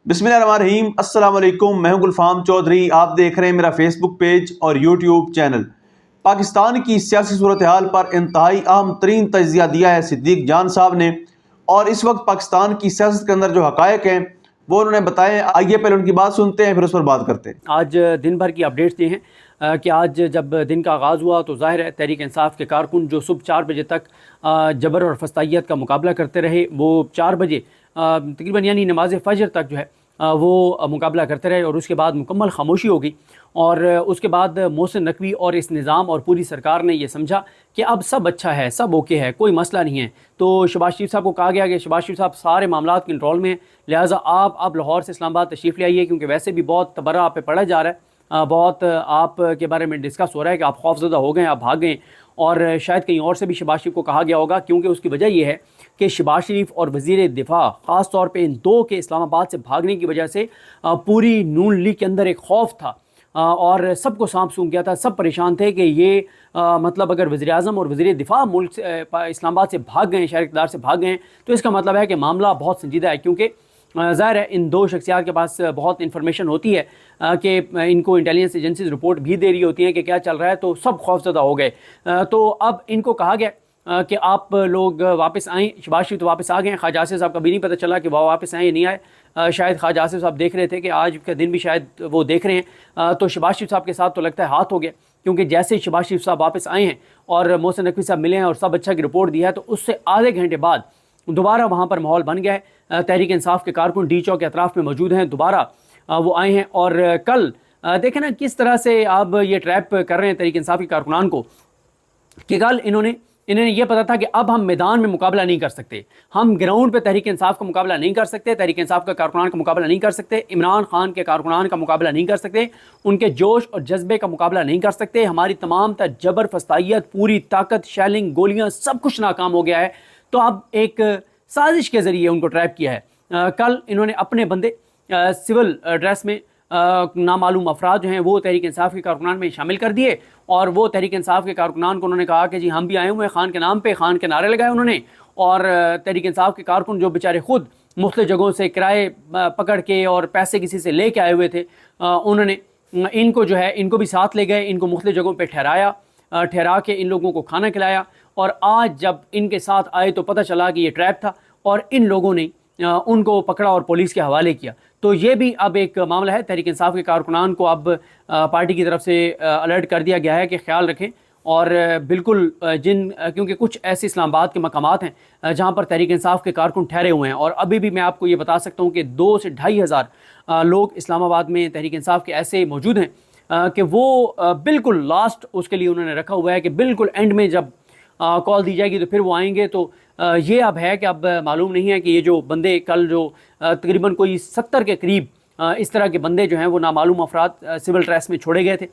बिस्मिल्लाहिर्रहमानिर्रहीम। अस्सलाम वालेकुम। मैं हूं गुलफाम चौधरी। आप देख रहे हैं मेरा फेसबुक पेज और यूट्यूब चैनल। पाकिस्तान की सियासी सूरत हाल पर इंतहाई अहम तरीन तजिया दिया है सिद्दीक जान साहब ने, और इस वक्त पाकिस्तान की सियासत के अंदर जो हकायक हैं वो उन्होंने बताए। आइए पहले उनकी बात सुनते हैं, फिर उस पर बात करते हैं। आज दिन भर की अपडेट्स दी हैं कि आज जब दिन का आगाज़ हुआ तो ज़ाहिर है तहरीक इंसाफ के कारकुन जो सुबह 4 बजे तक जबर और फस्तायत का मुकाबला करते रहे, वो 4 बजे तकरीबन यानी नमाज फ़जर तक जो है वो मुकाबला करते रहे, और उसके बाद मुकम्मल खामोशी हो गई। और उसके बाद मोहसिन नकवी और इस निज़ाम और पूरी सरकार ने ये समझा कि अब सब अच्छा है, सब ओके है, कोई मसला नहीं है। तो शहबाज शरीफ साहब को कहा गया कि शहबाज शरीफ साहब सारे मामलात कंट्रोल में हैं, लिहाजा आप अब लाहौर से इस्लामाबाद तशरीफ़ ले आइए, क्योंकि वैसे भी बहुत तबर्रा आप पे पड़ा जा रहा है, बहुत आप के बारे में डिस्कस हो रहा है कि आप खौफज़दा हो गए, आप भाग गए। और शायद कहीं और से भी शहबाज शरीफ को कहा गया होगा, क्योंकि उसकी वजह यह है कि शहबाज शरीफ और वज़ीर दिफा ख़ास तौर पे इन दो के इस्लामाबाद से भागने की वजह से पूरी नून लीग के अंदर एक खौफ था, और सबको सांप सूंघ गया था। सब परेशान थे कि ये मतलब अगर वज़ीर-ए-आज़म और वज़ीर दिफा मुल्क से इस्लामाबाद से भाग गए, शहर इक़्तिदार से भाग गए, तो इसका मतलब है कि मामला बहुत संजीदा है। क्योंकि ज़ाहिर है इन दो शख्सियात के पास बहुत इन्फॉर्मेशन होती है कि इनको इंटेलिजेंस एजेंसीज रिपोर्ट भी दे रही होती हैं कि क्या चल रहा है, तो सब खौफज़दा हो गए। तो अब इनको कहा गया कि आप लोग वापस आएँ। शहबाज शरीफ तो वापस आ गए हैं, ख्वाजा आसिफ साहब का भी नहीं पता चला कि वह वापस आए या नहीं आए। शायद ख्वाजा आसिफ साहब देख रहे थे कि आज का दिन भी शायद वो देख रहे हैं, तो शहबाज शरीफ साहब के साथ तो लगता है हाथ हो गया, क्योंकि जैसे ही शहबाज शरीफ साहब वापस आए हैं और मोहसिन नकवी साहब मिले हैं और सब अच्छा की रिपोर्ट दी है, तो उससे आधे घंटे बाद दोबारा वहाँ पर माहौल बन गया है। तहरीक इंसाफ के कारकुन डी चौक के अतराफ़ में मौजूद हैं, दोबारा वो आए हैं। और कल देखें ना किस तरह से अब ये ट्रैप कर रहे हैं तहरीक इंसाफ के कारकुनान को, कि कल इन्हें ये पता था कि अब हम मैदान में मुकाबला नहीं कर सकते, हम ग्राउंड पे तहरीक इंसाफ का मुकाबला नहीं कर सकते, तहरीक इंसाफ का कारकुनान का मुकाबला नहीं कर सकते, इमरान खान के कारकुनान का मुकाबला नहीं कर सकते, उनके जोश और जज्बे का मुकाबला नहीं कर सकते। हमारी तमाम जबर फस्तायत, पूरी ताकत, शैलिंग, गोलियाँ, सब कुछ नाकाम हो गया है। तो अब एक साजिश के ज़रिए उनको ट्रैप किया है। कल इन्होंने अपने बंदे सिविल ड्रेस में नामालूम अफराद जो हैं वो तहरीक इंसाफ के कारकुनान में शामिल कर दिए, और वो तहरीक इंसाफ के कारकुनान को उन्होंने कहा कि जी हम भी आए हुए हैं खान के नाम पे, खान के नारे लगाए उन्होंने। और तहरीक इंसाफ के कारकुन जो बेचारे खुद मुख्तलिफ जगहों से किराए पकड़ के और पैसे किसी से ले के आए हुए थे, उन्होंने इनको जो है इनको भी साथ ले गए, इनको मुख्तलिफ जगहों पर ठहरा के इन लोगों को खाना खिलाया। और आज जब इनके साथ आए तो पता चला कि ये ट्रैप था, और इन लोगों ने उनको पकड़ा और पुलिस के हवाले किया। तो ये भी अब एक मामला है। तहरीक इंसाफ के कारकुनान को अब पार्टी की तरफ से अलर्ट कर दिया गया है कि ख्याल रखें, और बिल्कुल क्योंकि कुछ ऐसे इस्लामाबाद के मकामात हैं जहाँ पर तहरीक इंसाफ के कारकुन ठहरे हुए हैं, और अभी भी मैं आपको ये बता सकता हूँ कि 2 से 2.5 हज़ार लोग इस्लामाबाद में तहरीक इंसाफ के ऐसे मौजूद हैं कि वो बिल्कुल लास्ट उसके लिए उन्होंने रखा हुआ है कि बिल्कुल एंड में जब कॉल दी जाएगी तो फिर वो आएंगे। तो ये अब है कि अब मालूम नहीं है कि ये जो बंदे कल जो तकरीबन कोई 70 के करीब इस तरह के बंदे जो हैं वो नामालूम अफराद सिविल ड्रेस में छोड़े गए थे,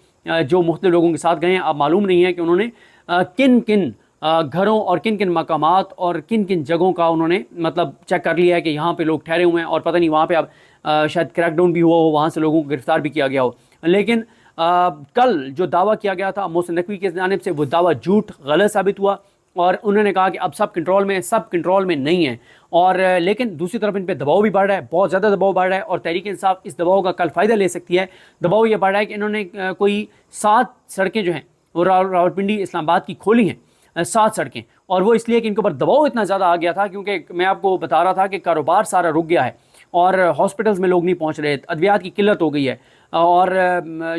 जो मुख्तलिफ लोगों के साथ गए हैं। अब मालूम नहीं है कि उन्होंने किन किन घरों और किन किन मकामात और किन किन जगहों का उन्होंने मतलब चेक कर लिया है कि यहाँ पे लोग ठहरे हुए हैं, और पता नहीं वहाँ पे अब शायद क्रैकडाउन भी हुआ हो, वहाँ से लोगों को गिरफ़्तार भी किया गया हो। लेकिन कल जो दावा किया गया था मोहसिन नकवी की जानिब से, वो दावा झूठ गलत साबित हुआ, और उन्होंने कहा कि अब सब कंट्रोल में है, सब कंट्रोल में नहीं है। और लेकिन दूसरी तरफ इन पे दबाव भी बढ़ रहा है, बहुत ज़्यादा दबाव बढ़ रहा है, और तहरीक इंसाफ इस दबाव का कल फ़ायदा ले सकती है। दबाव ये बढ़ रहा है कि इन्होंने कोई 7 सड़कें जो हैं वो रावलपिंडी इस्लामाबाद की खोली हैं, 7 सड़कें, और वो इसलिए कि इनके ऊपर दबाव इतना ज़्यादा आ गया था, क्योंकि मैं आपको बता रहा था कि कारोबार सारा रुक गया है, और हॉस्पिटल्स में लोग नहीं पहुँच रहे, अद्वियात की किल्लत हो गई है, और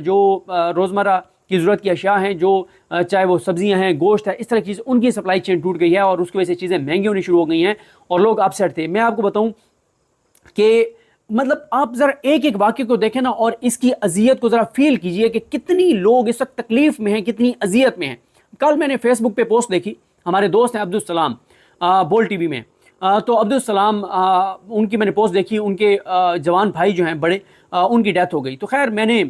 जो रोज़मर्रा की ज़रूरत की अशिया हैं, जो चाहे वो सब्जियां हैं, गोश्त है, इस तरह की चीज़, उनकी सप्लाई चेन टूट गई है, और उसकी वजह से चीज़ें महंगी होनी शुरू हो गई हैं, और लोग अपसेट थे। मैं आपको बताऊं कि मतलब आप ज़रा एक एक वाक़े को देखें ना, और इसकी अजियत को ज़रा फील कीजिए कि कितनी लोग इस वक्त तकलीफ़ में हैं, कितनी अजियत में हैं। कल मैंने फेसबुक पे पोस्ट देखी, हमारे दोस्त हैं अब्दुल सलाम बोल टीवी में, तो अब्दुल सलाम उनकी मैंने पोस्ट देखी, उनके जवान भाई जो हैं बड़े, उनकी डेथ हो गई। तो खैर मैंने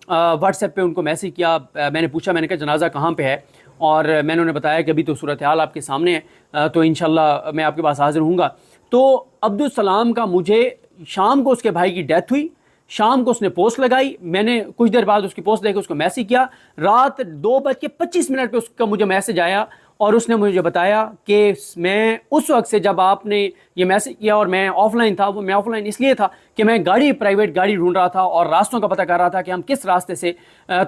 व्हाट्सएप पे उनको मैसेज किया, मैंने पूछा, मैंने कहा जनाजा कहाँ पे है, और मैंने उन्हें बताया कि अभी तो सूरत हाल आपके सामने है, तो इंशाल्लाह मैं आपके पास हाज़िर हूँगा। तो अब्दुल सलाम का मुझे शाम को उसके भाई की डेथ हुई, शाम को उसने पोस्ट लगाई, मैंने कुछ देर बाद उसकी पोस्ट देखी, उसको मैसेज किया, रात 2:25 पे उसका मुझे मैसेज आया, اور اس نے مجھے بتایا کہ میں اس وقت سے جب آپ نے یہ میسج کیا اور میں آف لائن تھا، وہ میں آف لائن اس لیے تھا کہ میں پرائیویٹ گاڑی ڈھونڈ رہا تھا اور راستوں کا پتہ کر رہا تھا کہ ہم کس راستے سے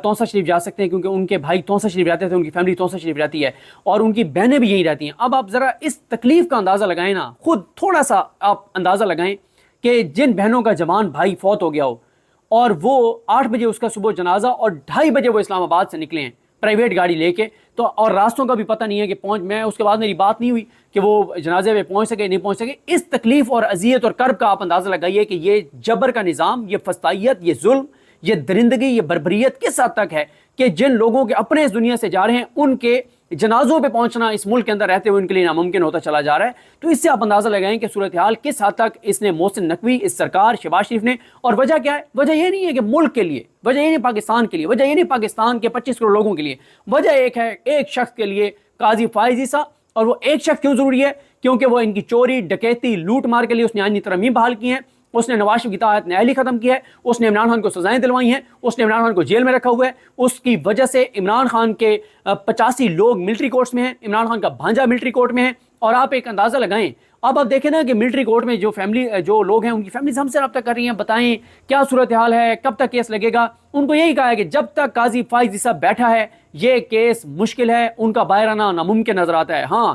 تونسا شریف جا سکتے ہیں، کیونکہ ان کے بھائی تونسا شریف رہتے تھے، ان کی فیملی تونسا شریف رہتی ہے اور ان کی بہنیں بھی یہیں رہتی ہیں۔ اب آپ ذرا اس تکلیف کا اندازہ لگائیں نا، خود تھوڑا سا آپ اندازہ لگائیں کہ جن بہنوں کا جوان بھائی فوت ہو گیا ہو اور وہ 8 بجے اس کا صبح جنازہ اور 2:30 بجے وہ اسلام آباد سے نکلے ہیں پرائیویٹ گاڑی لے کے، تو اور راستوں کا بھی پتہ نہیں ہے کہ میں اس کے بعد میری بات نہیں ہوئی کہ وہ جنازے میں پہنچ سکے نہیں پہنچ سکے۔ اس تکلیف اور اذیت اور کرب کا آپ اندازہ لگائیے کہ یہ جبر کا نظام، یہ فسطائیت، یہ ظلم، یہ درندگی، یہ بربریت کس حد تک ہے کہ جن لوگوں کے اپنے اس دنیا سے جا رہے ہیں ان کے جنازوں پہ پہنچنا اس ملک کے اندر رہتے ہوئے ان کے لیے ناممکن ہوتا چلا جا رہا ہے۔ تو اس سے آپ اندازہ لگائیں کہ صورتحال کس حد تک اس نے محسن نقوی، اس سرکار شہباز شریف نے، اور وجہ کیا ہے؟ وجہ یہ نہیں ہے کہ ملک کے لیے، وجہ یہ نہیں پاکستان کے لیے، وجہ یہ نہیں پاکستان کے 25 کروڑ لوگوں کے لیے، وجہ ایک ہے، ایک شخص کے لیے، قاضی فائز عیسیٰ۔ اور وہ ایک شخص کیوں ضروری ہے؟ کیونکہ وہ ان کی چوری، ڈکیتی، لوٹ مار کے لیے اس نے آئینی ترمیم بحال کی ہیں، اس نے نواز شریف کی اطاعت نہایلی ختم کیا ہے، اس نے عمران خان کو سزائیں دلوائی ہیں، اس نے عمران خان کو جیل میں رکھا ہوا ہے، اس کی وجہ سے عمران خان کے 85 لوگ ملٹری کورٹس میں ہیں، عمران خان کا بھانجا ملٹری کورٹ میں ہے۔ اور آپ ایک اندازہ لگائیں، اب آپ دیکھیں نا کہ ملٹری کورٹ میں جو لوگ ہیں ان کی فیملیز ہم سے رابطہ کر رہی ہیں، بتائیں کیا صورتحال ہے، کب تک کیس لگے گا؟ ان کو یہی کہا ہے کہ جب تک قاضی فائز عیسیٰ بیٹھا ہے یہ کیس مشکل ہے، ان کا باہر آنا ناممکن نظر آتا ہے۔ ہاں،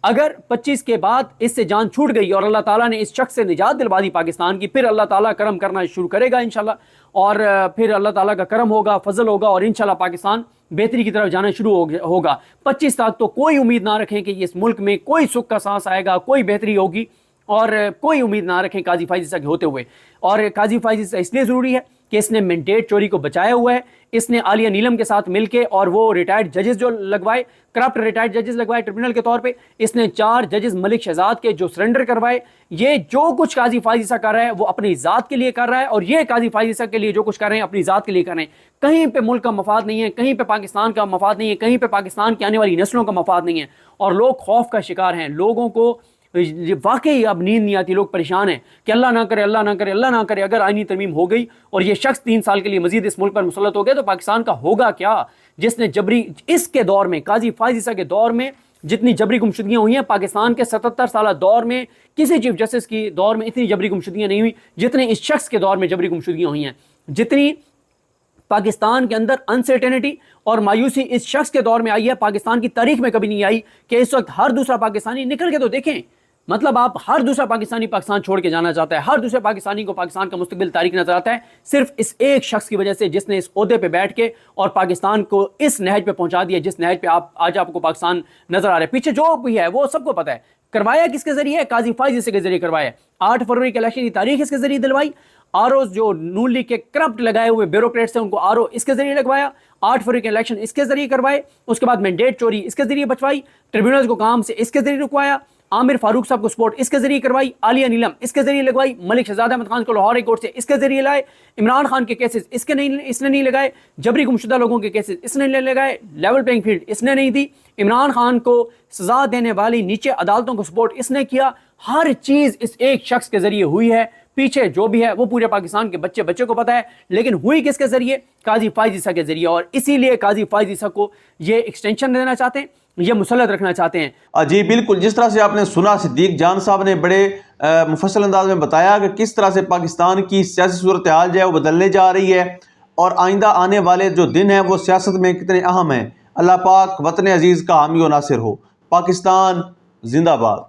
اگر 25 کے بعد اس سے جان چھوٹ گئی اور اللہ تعالیٰ نے اس شخص سے نجات دلوا دی پاکستان کی، پھر اللہ تعالیٰ کرم کرنا شروع کرے گا انشاءاللہ، اور پھر اللہ تعالیٰ کا کرم ہوگا، فضل ہوگا، اور انشاءاللہ پاکستان بہتری کی طرف جانا شروع ہوگا۔ 25 تک تو کوئی امید نہ رکھیں کہ اس ملک میں کوئی سکھ کا سانس آئے گا، کوئی بہتری ہوگی، اور کوئی امید نہ رکھیں قاضی فائز عیسیٰ کے ہوتے ہوئے۔ اور قاضی فائز عیسیٰ اس لیے ضروری ہے کہ اس نے مینڈیٹ چوری کو بچایا ہوا ہے، اس نے عالیہ نیلم کے ساتھ مل کے اور وہ ریٹائرڈ ججز جو لگوائے، کرپٹ ریٹائرڈ ججز لگوائے ٹریبونل کے طور پہ، اس نے 4 ججز ملک شہزاد کے جو سرنڈر کروائے۔ یہ جو کچھ قاضی فائز عیسیٰ کر رہا ہے وہ اپنی ذات کے لیے کر رہا ہے، اور یہ قاضی فائز عیسیٰ کے لیے جو کچھ کر رہے ہیں اپنی ذات کے لیے کر رہے ہیں۔ کہیں پہ ملک کا مفاد نہیں ہے، کہیں پہ پاکستان کا مفاد نہیں ہے، کہیں پہ پاکستان کی آنے والی نسلوں کا مفاد نہیں ہے، اور لوگ خوف کا شکار ہیں۔ لوگوں کو واقعی اب نیند نہیں آتی، لوگ پریشان ہیں کہ اللہ نہ کرے، اللہ نہ کرے، اللہ نہ کرے اگر آئینی ترمیم ہو گئی اور یہ شخص 3 سال کے لیے مزید اس ملک پر مسلط ہو گیا تو پاکستان کا ہوگا کیا؟ جس نے جبری، اس کے دور میں، قاضی فائز عیسیٰ کے دور میں جتنی جبری گمشدگیاں ہوئی ہیں، پاکستان کے 77 سالہ دور میں کسی چیف جسٹس کی دور میں اتنی جبری گمشدگیاں نہیں ہوئی جتنے اس شخص کے دور میں جبری گمشدگیاں ہوئی ہیں۔ جتنی پاکستان کے اندر انسرٹینٹی اور مایوسی اس شخص کے دور میں آئی ہے، پاکستان کی تاریخ میں کبھی نہیں آئی کہ اس وقت ہر دوسرا پاکستانی نکل کے تو دیکھیں، مطلب آپ ہر دوسرا پاکستانی پاکستان چھوڑ کے جانا چاہتا ہے، ہر دوسرے پاکستانی کو پاکستان کا مستقبل تاریک نظر آتا ہے، صرف اس ایک شخص کی وجہ سے جس نے اس عہدے پہ بیٹھ کے اور پاکستان کو اس نہج پہ پہنچا دیا جس نہج پہ آج آپ کو پاکستان نظر آ رہا ہے۔ پیچھے جو بھی ہے وہ سب کو پتہ ہے، کروایا کس کے ذریعے؟ قاضی فائز عیسیٰ کے ذریعے کروایا۔ 8 فروری کے الیکشن کی تاریخ اس کے ذریعے دلوائی، آرو جو نون لیگ کے کرپٹ لگائے ہوئے بیوروکریٹس ہیں ان کو آرو اس کے ذریعے لگوایا، 8 فروری کے الیکشن اس کے ذریعے کروائے، اس کے بعد مینڈیٹ چوری اس کے ذریعے بچوائی، ٹریبیونلز کو کام سے اس کے ذریعے رکوایا، عامر فاروق صاحب کو سپورٹ اس کے ذریعے کروائی، عالیہ نیلم اس کے ذریعے لگوائی، ملک شہزاد احمد خان کو لاہور ہائی کورٹ سے اس کے ذریعے لائے، عمران خان کے کیسز اس نے نہیں لگائے، جبری گمشدہ لوگوں کے کیسز اس نے لگائے، لیول پلینگ فیلڈ اس نے نہیں دی، عمران خان کو سزا دینے والی نیچے عدالتوں کو سپورٹ اس نے کیا۔ ہر چیز اس ایک شخص کے ذریعے ہوئی ہے، پیچھے جو بھی ہے وہ پورے پاکستان کے بچے کو پتہ ہے، لیکن ہوئی کس کے ذریعے؟ قاضی فائز عیسیٰ کے ذریعے، اور اسی لیے قاضی فائز عیسیٰ کو یہ ایکسٹینشن دینا چاہتے ہیں، یہ مسلط رکھنا چاہتے ہیں۔ جی بالکل، جس طرح سے آپ نے سنا، صدیق جان صاحب نے بڑے مفصل انداز میں بتایا کہ کس طرح سے پاکستان کی سیاسی صورتحال جو ہے وہ بدلنے جا رہی ہے، اور آئندہ آنے والے جو دن ہیں وہ سیاست میں کتنے اہم ہیں۔ اللہ پاک وطن عزیز کا حامی و ناصر ہو۔ پاکستان زندہ باد۔